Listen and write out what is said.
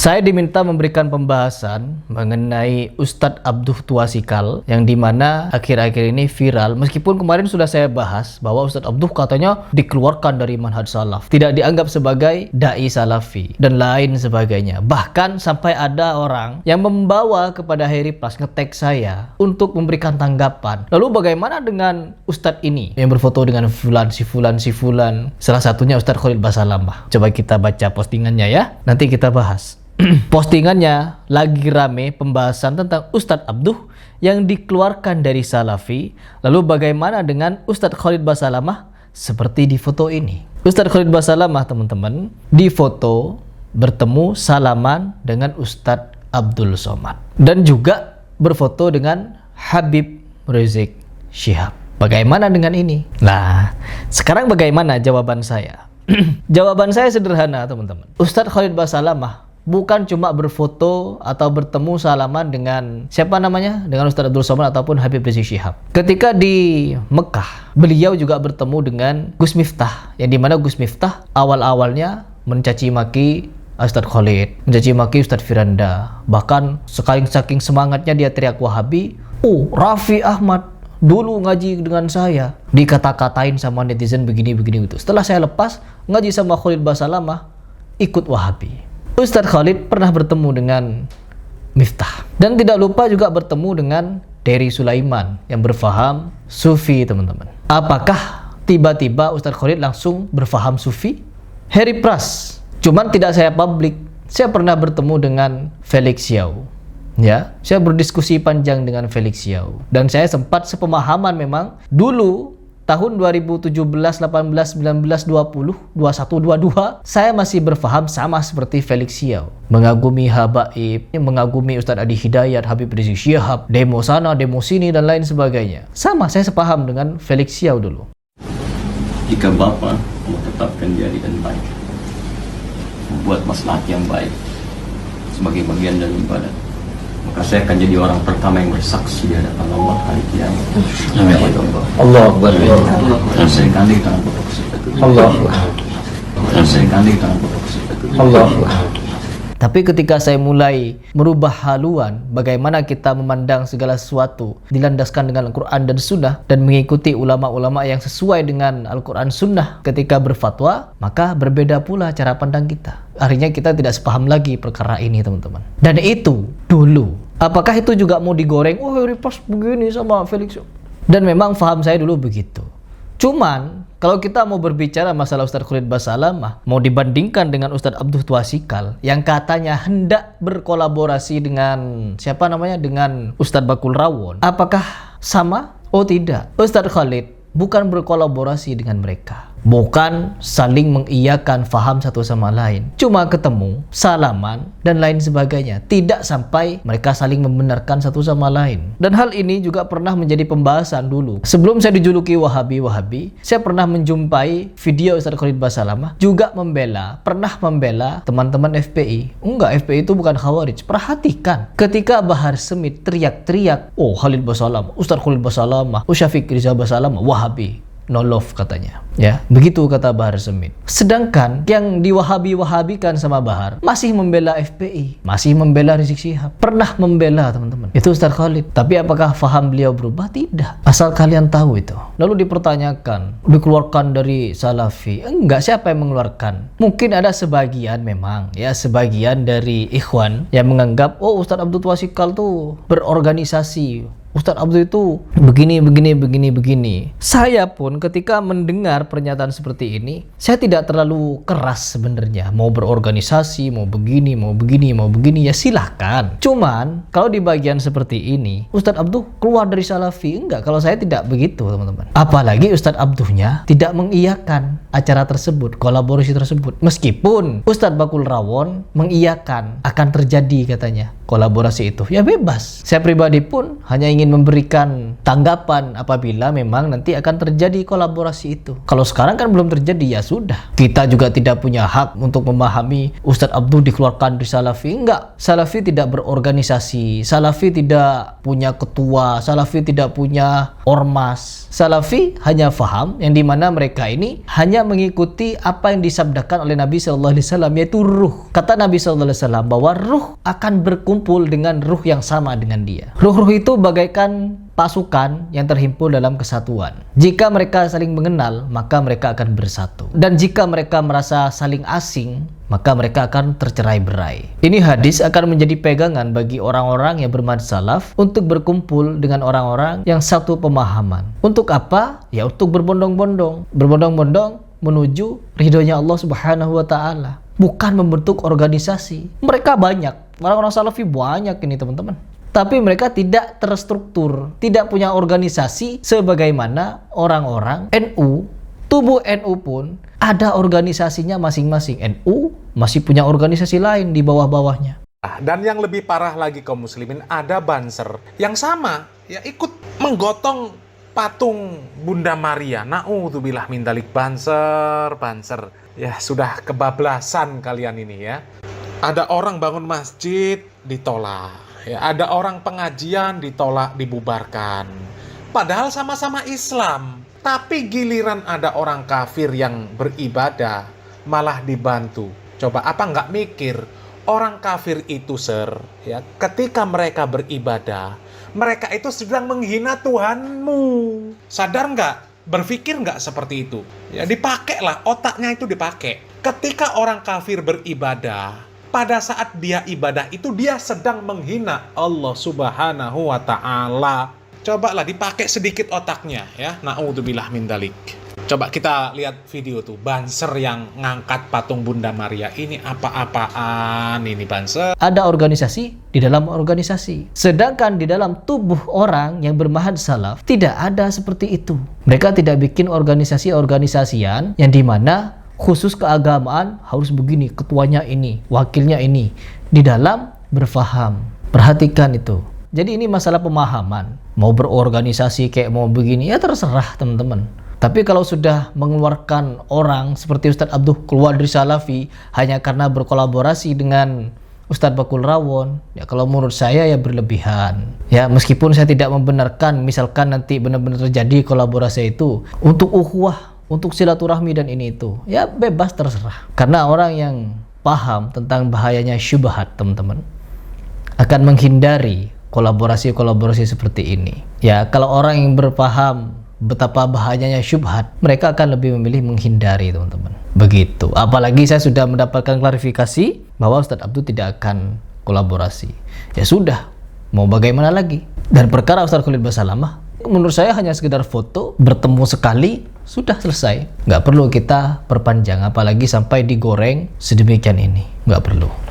Saya diminta memberikan pembahasan mengenai Ustadz Abduh Tuasikal yang dimana akhir-akhir ini viral, meskipun kemarin sudah saya bahas bahwa Ustadz Abduh katanya dikeluarkan dari manhaj salaf, tidak dianggap sebagai da'i salafi dan lain sebagainya. Bahkan sampai ada orang yang membawa kepada Heri Plus nge-tag saya untuk memberikan tanggapan. Lalu bagaimana dengan Ustadz ini yang berfoto dengan fulan, si fulan, salah satunya Ustadz Khalid Basalamah. Coba kita baca postingannya ya, nanti kita bahas. Postingannya lagi rame pembahasan tentang Ustadz Abduh yang dikeluarkan dari Salafi. Lalu bagaimana dengan Ustadz Khalid Basalamah seperti di foto ini. Ustadz Khalid Basalamah teman-teman di foto bertemu salaman dengan Ustadz Abdul Somad dan juga berfoto dengan Habib Rizik Syihab. Bagaimana dengan ini? Nah, sekarang bagaimana jawaban saya? Jawaban saya sederhana teman-teman. Ustadz Khalid Basalamah bukan cuma berfoto atau bertemu salaman dengan siapa namanya, dengan Ustadz Abdul Somad ataupun Habib Rizik Syihab. Ketika di Mekah, beliau juga bertemu dengan Gus Miftah, yang dimana Gus Miftah awal-awalnya mencaci maki Ustadz Khalid, mencaci maki Ustadz Firanda. Bahkan saking semangatnya dia teriak Wahabi, Raffi Ahmad dulu ngaji dengan saya, dikata-katain sama netizen begini-begini gitu. Setelah saya lepas ngaji sama Khalid Basalamah, ikut Wahabi. Ustadz Khalid pernah bertemu dengan Miftah dan tidak lupa juga bertemu dengan Dery Sulaiman yang berfaham Sufi teman-teman. Apakah tiba-tiba Ustadz Khalid langsung berfaham Sufi? Heri Pras, cuman tidak saya publik. Saya pernah bertemu dengan Felix Yao. Ya, saya berdiskusi panjang dengan Felix Yao dan saya sempat sepemahaman memang dulu tahun 2017, 18, 19, 20, 21, 22 saya masih berfaham sama seperti Felix Yao, mengagumi Habaib, mengagumi Ustadz Adi Hidayat, Habib Rizik Syihab, demo sana, demo sini dan lain sebagainya. Sama, saya sepaham dengan Felix Yao dulu. Jika Bapak menetapkan jadikan baik, membuat maslahat yang baik sebagai bagian dari ibadah, maka saya akan jadi orang pertama yang bersaksi di hadapan Allah hari kiamat. Allah Akbar. Saya gandeng tangan Bapak. Allah Akbar. Saya gandeng tangan Bapak. Allah Akbar. Tapi ketika saya mulai merubah haluan bagaimana kita memandang segala sesuatu dilandaskan dengan Al-Quran dan Sunnah dan mengikuti ulama-ulama yang sesuai dengan Al-Quran Sunnah ketika berfatwa, maka berbeda pula cara pandang kita. Akhirnya kita tidak sepaham lagi perkara ini teman-teman. Dan itu dulu. Apakah itu juga mau digoreng? Repost begini sama Felix. Dan memang faham saya dulu begitu. Cuman kalau kita mau berbicara masalah Ustadz Khalid Basalamah, mau dibandingkan dengan Ustadz Abduh Tuasikal yang katanya hendak berkolaborasi dengan siapa namanya, dengan Ustadz Bakul Rawon, apakah sama? Oh tidak. Ustadz Khalid bukan berkolaborasi dengan mereka, bukan saling mengiyakan faham satu sama lain, cuma ketemu, salaman dan lain sebagainya, tidak sampai mereka saling membenarkan satu sama lain. Dan hal ini juga pernah menjadi pembahasan dulu sebelum saya dijuluki Wahabi. Saya pernah menjumpai video Ustadz Khalid Basalamah juga pernah membela teman-teman FPI. Enggak, FPI itu bukan Khawarij. Perhatikan ketika Bahar Smith teriak-teriak, Khalid Basalamah, Ustadz Khalid Basalamah, Syafiq Rizal Basalamah, Wahabi, no love katanya. Ya, begitu kata Bahar Smith. Sedangkan yang diwahabi-wahabikan sama Bahar masih membela FPI, masih membela Rizik Syihab, pernah membela teman-teman. Itu Ustadz Khalid. Tapi apakah faham beliau berubah? Tidak. Asal kalian tahu itu. Lalu dipertanyakan, dikeluarkan dari Salafi. Enggak, siapa yang mengeluarkan? Mungkin ada sebagian memang, ya sebagian dari ikhwan yang menganggap, Ustadz Abduh Tuasikal tuh berorganisasi. Ustadz Abduh itu begini. Saya pun ketika mendengar pernyataan seperti ini, saya tidak terlalu keras sebenarnya. Mau berorganisasi, mau begini, ya silahkan. Cuman, kalau di bagian seperti ini, Ustadz Abduh keluar dari Salafi. Enggak, kalau saya tidak begitu teman-teman. Apalagi Ustadz Abduhnya tidak mengiyakan acara tersebut, kolaborasi tersebut. Meskipun Ustadz Bakul Rawon mengiyakan akan terjadi katanya kolaborasi itu. Ya bebas. Saya pribadi pun hanya ingin ingin memberikan tanggapan apabila memang nanti akan terjadi kolaborasi itu. Kalau sekarang kan belum terjadi, ya sudah. Kita juga tidak punya hak untuk memahami Ustadz Abduh dikeluarkan dari Salafi. Enggak. Salafi tidak berorganisasi. Salafi tidak punya ketua. Salafi tidak punya ormas. Salafi hanya faham yang dimana mereka ini hanya mengikuti apa yang disabdakan oleh Nabi SAW, yaitu ruh. Kata Nabi SAW bahwa ruh akan berkumpul dengan ruh yang sama dengan dia. Ruh-ruh itu bagaikan pasukan yang terhimpun dalam kesatuan. Jika mereka saling mengenal, maka mereka akan bersatu. Dan jika mereka merasa saling asing, maka mereka akan tercerai-berai. Ini hadis akan menjadi pegangan bagi orang-orang yang bermanhaj salaf untuk berkumpul dengan orang-orang yang satu pemahaman. Untuk apa? Ya untuk berbondong-bondong. Berbondong-bondong menuju ridhonya Allah Subhanahu wa Ta'ala. Bukan membentuk organisasi. Mereka banyak. Orang-orang salafi banyak ini teman-teman. Tapi mereka tidak terstruktur, tidak punya organisasi sebagaimana orang-orang NU. Tubuh NU pun ada organisasinya masing-masing. NU masih punya organisasi lain di bawah-bawahnya. Dan yang lebih parah lagi kaum muslimin, ada Banser yang sama, ya ikut menggotong patung Bunda Maria. Na'udzubillah min dzalik. Banser. Ya sudah kebablasan kalian ini ya. Ada orang bangun masjid ditolak. Ya, ada orang pengajian ditolak, dibubarkan. Padahal sama-sama Islam. Tapi giliran ada orang kafir yang beribadah, malah dibantu. Coba apa nggak mikir, orang kafir itu ya, ketika mereka beribadah, mereka itu sedang menghina Tuhanmu. Sadar nggak? Berpikir nggak seperti itu? Ya dipakailah, otaknya itu dipakai. Ketika orang kafir beribadah, pada saat dia ibadah itu dia sedang menghina Allah Subhanahu wa Ta'ala. Cobalah dipakai sedikit otaknya ya. Na'udzubillah min dzalik. Coba kita lihat video tuh, Banser yang ngangkat patung Bunda Maria. Ini apa-apaan ini Banser? Ada organisasi di dalam organisasi. Sedangkan di dalam tubuh orang yang bermanhaj salaf tidak ada seperti itu. Mereka tidak bikin organisasi-organisasian yang dimana khusus keagamaan harus begini, ketuanya ini, wakilnya ini. Di dalam berfaham, perhatikan itu. Jadi ini masalah pemahaman. Mau berorganisasi kayak mau begini, ya terserah teman-teman. Tapi kalau sudah mengeluarkan orang seperti Ustadz Abduh keluar dari Salafi hanya karena berkolaborasi dengan Ustadz Bakul Rawon, ya kalau menurut saya ya berlebihan. Ya meskipun saya tidak membenarkan misalkan nanti benar-benar terjadi kolaborasi itu untuk ukhuwah, untuk silaturahmi dan ini itu, ya bebas terserah. Karena orang yang paham tentang bahayanya syubhat teman-teman akan menghindari kolaborasi-kolaborasi seperti ini. Ya kalau orang yang berpaham betapa bahayanya syubhat, mereka akan lebih memilih menghindari teman-teman. Begitu. Apalagi saya sudah mendapatkan klarifikasi bahwa Ustadz Abduh tidak akan kolaborasi. Ya sudah, mau bagaimana lagi? Dan perkara Ustadz Khalid Basalamah, menurut saya hanya sekedar foto, bertemu sekali, sudah selesai. Nggak perlu kita perpanjang, apalagi sampai digoreng sedemikian ini. Nggak perlu.